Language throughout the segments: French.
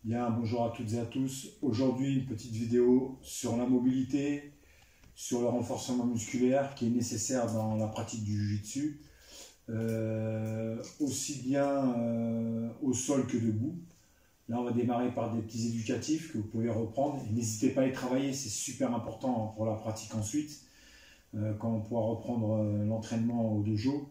Bien, bonjour à toutes et à tous. Aujourd'hui, une petite vidéo sur la mobilité, sur le renforcement musculaire qui est nécessaire dans la pratique du jiu-jitsu, aussi bien au sol que debout. Là, on va démarrer par des petits éducatifs que vous pouvez reprendre. N'hésitez pas à les travailler, c'est super important pour la pratique ensuite. Quand on pourra reprendre l'entraînement au dojo,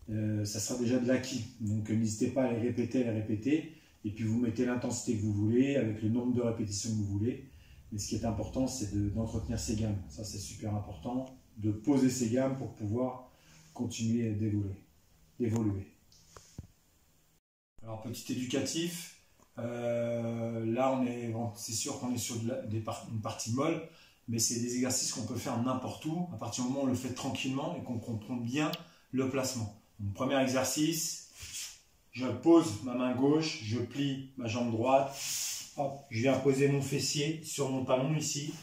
ça sera déjà de l'acquis. Donc n'hésitez pas à les répéter. Et puis vous mettez l'intensité que vous voulez, avec le nombre de répétitions que vous voulez. Mais ce qui est important, c'est d'entretenir ses gammes. Ça, c'est super important, de poser ses gammes pour pouvoir continuer d'évoluer. Alors, petit éducatif. Là, c'est sûr qu'on est sur une partie molle, mais c'est des exercices qu'on peut faire n'importe où, à partir du moment où on le fait tranquillement et qu'on comprend bien le placement. Donc, premier exercice. Je pose ma main gauche, je plie ma jambe droite, hop, je viens poser mon fessier sur mon talon ici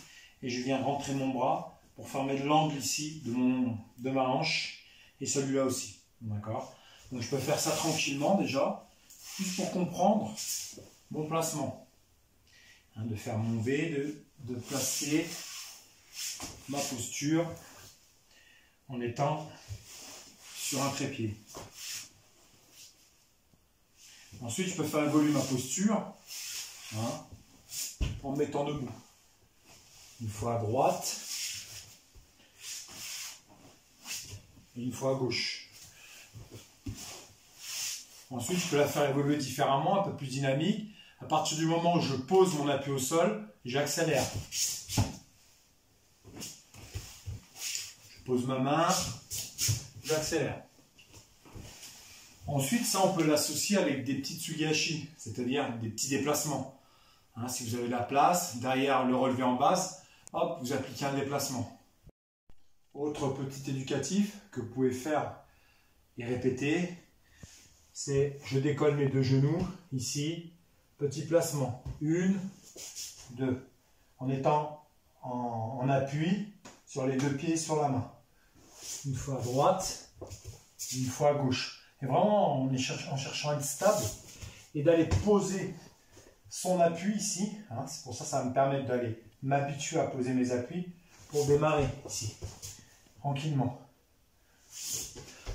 et je viens rentrer mon bras pour former l'angle ici de ma hanche et celui-là aussi. D'accord? Donc je peux faire ça tranquillement déjà, juste pour comprendre mon placement. De faire mon V, de placer ma posture en étant sur un trépied. Ensuite, je peux faire évoluer ma posture en me mettant debout. Une fois à droite et une fois à gauche. Ensuite, je peux la faire évoluer différemment, un peu plus dynamique. À partir du moment où je pose mon appui au sol, j'accélère. Je pose ma main, j'accélère. Ensuite, ça, on peut l'associer avec des petits tsugi-hachi, c'est-à-dire des petits déplacements. Si vous avez la place, derrière le relevé en base, hop, vous appliquez un déplacement. Autre petit éducatif que vous pouvez faire et répéter, c'est je décolle mes deux genoux, ici, petit placement. 1, 2, en étant en appui sur les deux pieds sur la main. Une fois à droite, une fois à gauche. Et vraiment en cherchant à être stable et d'aller poser son appui ici. C'est pour ça que ça va me permettre d'aller m'habituer à poser mes appuis pour démarrer ici, tranquillement.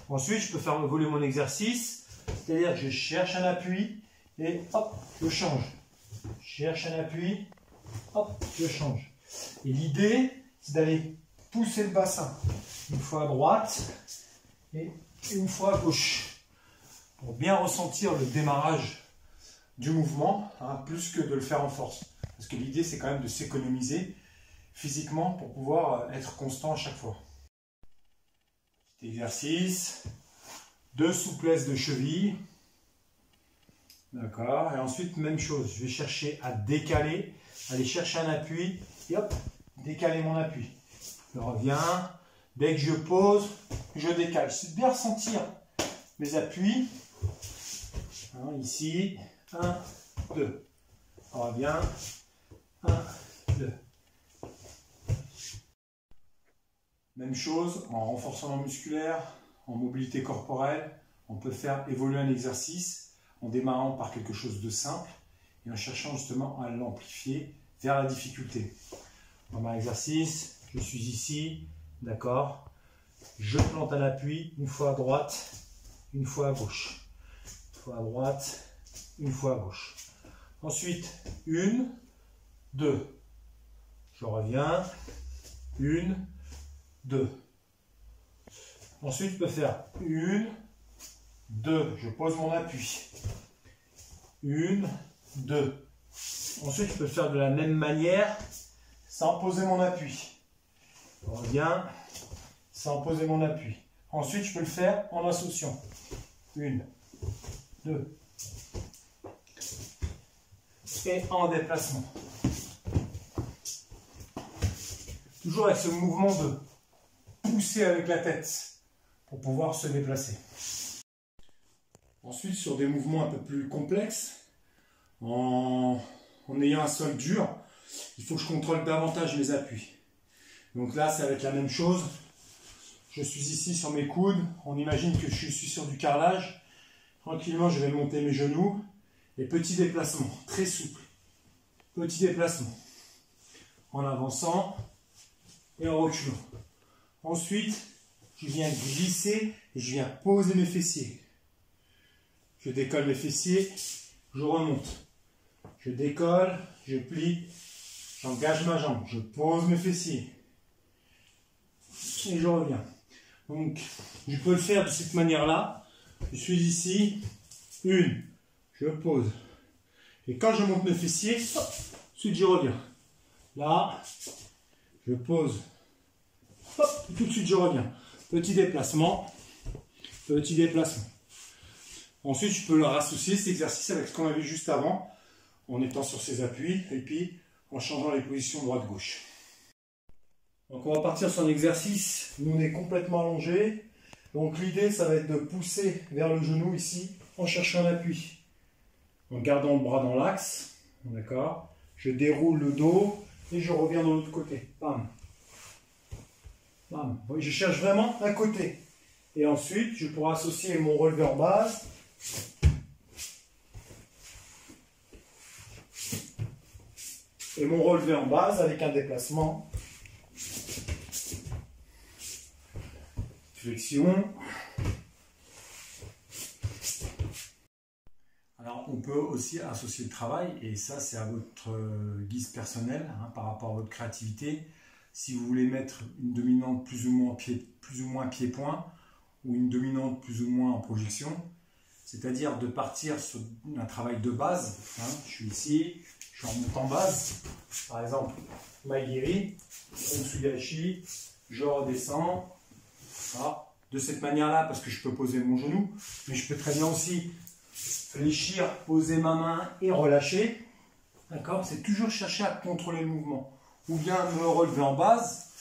Ensuite, je peux faire évoluer mon exercice, c'est-à-dire que je cherche un appui et hop, je change. Je cherche un appui, hop, je change. Et l'idée, c'est d'aller pousser le bassin une fois à droite et une fois à gauche, pour bien ressentir le démarrage du mouvement, plus que de le faire en force. Parce que l'idée, c'est quand même de s'économiser physiquement pour pouvoir être constant à chaque fois. Petit exercice de souplesse de cheville. D'accord. Et ensuite, même chose. Je vais chercher à décaler, aller chercher un appui et hop, décaler mon appui. Je reviens. Dès que je pose, je décale. C'est bien ressentir mes appuis. Ici, 1, 2. On revient. 1, 2. Même chose en renforcement musculaire, en mobilité corporelle. On peut faire évoluer un exercice en démarrant par quelque chose de simple et en cherchant justement à l'amplifier vers la difficulté. Dans mon exercice, je suis ici, d'accord. Je plante un appui, une fois à droite, une fois à gauche. Une fois à droite, une fois à gauche. Ensuite, 1, 2. Je reviens. 1, 2. Ensuite, je peux faire 1, 2. Je pose mon appui. 1, 2. Ensuite, je peux faire de la même manière sans poser mon appui. Je reviens sans poser mon appui. Ensuite, je peux le faire en associant. 1, 2. Et en déplacement. Toujours avec ce mouvement de pousser avec la tête pour pouvoir se déplacer. Ensuite, sur des mouvements un peu plus complexes, en ayant un sol dur, il faut que je contrôle davantage les appuis. Donc là, ça va être la même chose. Je suis ici sur mes coudes. On imagine que je suis sur du carrelage. Tranquillement, je vais monter mes genoux. Et petit déplacement, très souple. petit déplacement. En avançant et en reculant. Ensuite, je viens glisser et je viens poser mes fessiers. Je décolle mes fessiers, je remonte. Je décolle, je plie, j'engage ma jambe, je pose mes fessiers. Et je reviens. Donc, je peux le faire de cette manière-là. Je suis ici, une, je pose. Et quand je monte mes fessiers, hop, ensuite je reviens. Là, je pose. Hop, et tout de suite je reviens. Petit déplacement, petit déplacement. Ensuite, je peux leur associer cet exercice avec ce qu'on a vu juste avant, en étant sur ses appuis, et puis en changeant les positions droite-gauche. Donc on va partir sur un exercice où on est complètement allongé. Donc l'idée, ça va être de pousser vers le genou ici, en cherchant un appui. En gardant le bras dans l'axe, d'accord. Je déroule le dos et je reviens de l'autre côté. Bam. Bam. Je cherche vraiment un côté. Et ensuite, je pourrai associer mon relevé en base. Et mon relevé en base avec un déplacement. Flexion. Alors, on peut aussi associer le travail, et ça, c'est à votre guise personnelle, hein, par rapport à votre créativité. Si vous voulez mettre une dominante plus ou moins pied-point, ou une dominante plus ou moins en projection, c'est-à-dire de partir sur un travail de base. Hein, je suis ici, je remonte en base, par exemple, Maigiri, Onsugashi, je redescends. Voilà. De cette manière-là, parce que je peux poser mon genou, mais je peux très bien aussi fléchir, poser ma main et relâcher. D'accord? C'est toujours chercher à contrôler le mouvement. Ou bien me relever en base.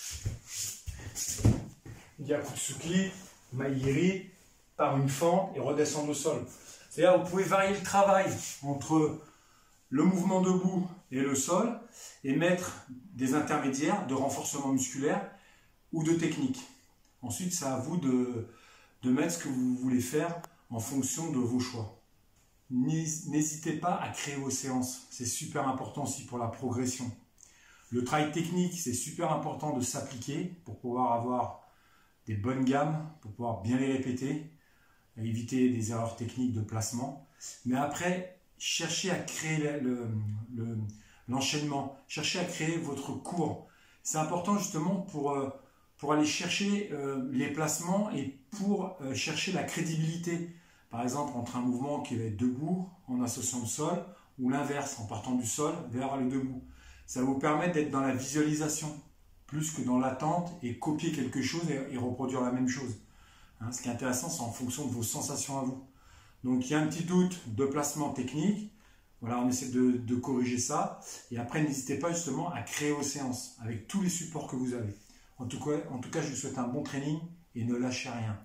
Gyakutsuki, Maigiri, par une fente et redescendre au sol. C'est-à-dire vous pouvez varier le travail entre le mouvement debout et le sol et mettre des intermédiaires de renforcement musculaire ou de technique. Ensuite, c'est à vous de mettre ce que vous voulez faire en fonction de vos choix. N'hésitez pas à créer vos séances. C'est super important aussi pour la progression. Le travail technique, c'est super important de s'appliquer pour pouvoir avoir des bonnes gammes, pour pouvoir bien les répéter, éviter des erreurs techniques de placement. Mais après, cherchez à créer l'enchaînement, cherchez à créer votre cours. C'est important justement pour aller chercher les placements et pour chercher la crédibilité. Par exemple, entre un mouvement qui va être debout en associant le sol ou l'inverse, en partant du sol vers le debout. Ça va vous permettre d'être dans la visualisation plus que dans l'attente et copier quelque chose et reproduire la même chose. Hein, ce qui est intéressant, c'est en fonction de vos sensations à vous. Donc, il y a un petit doute de placement technique. Voilà, on essaie de corriger ça. Et après, n'hésitez pas justement à créer vos séances avec tous les supports que vous avez. En tout cas, je vous souhaite un bon training et ne lâchez rien.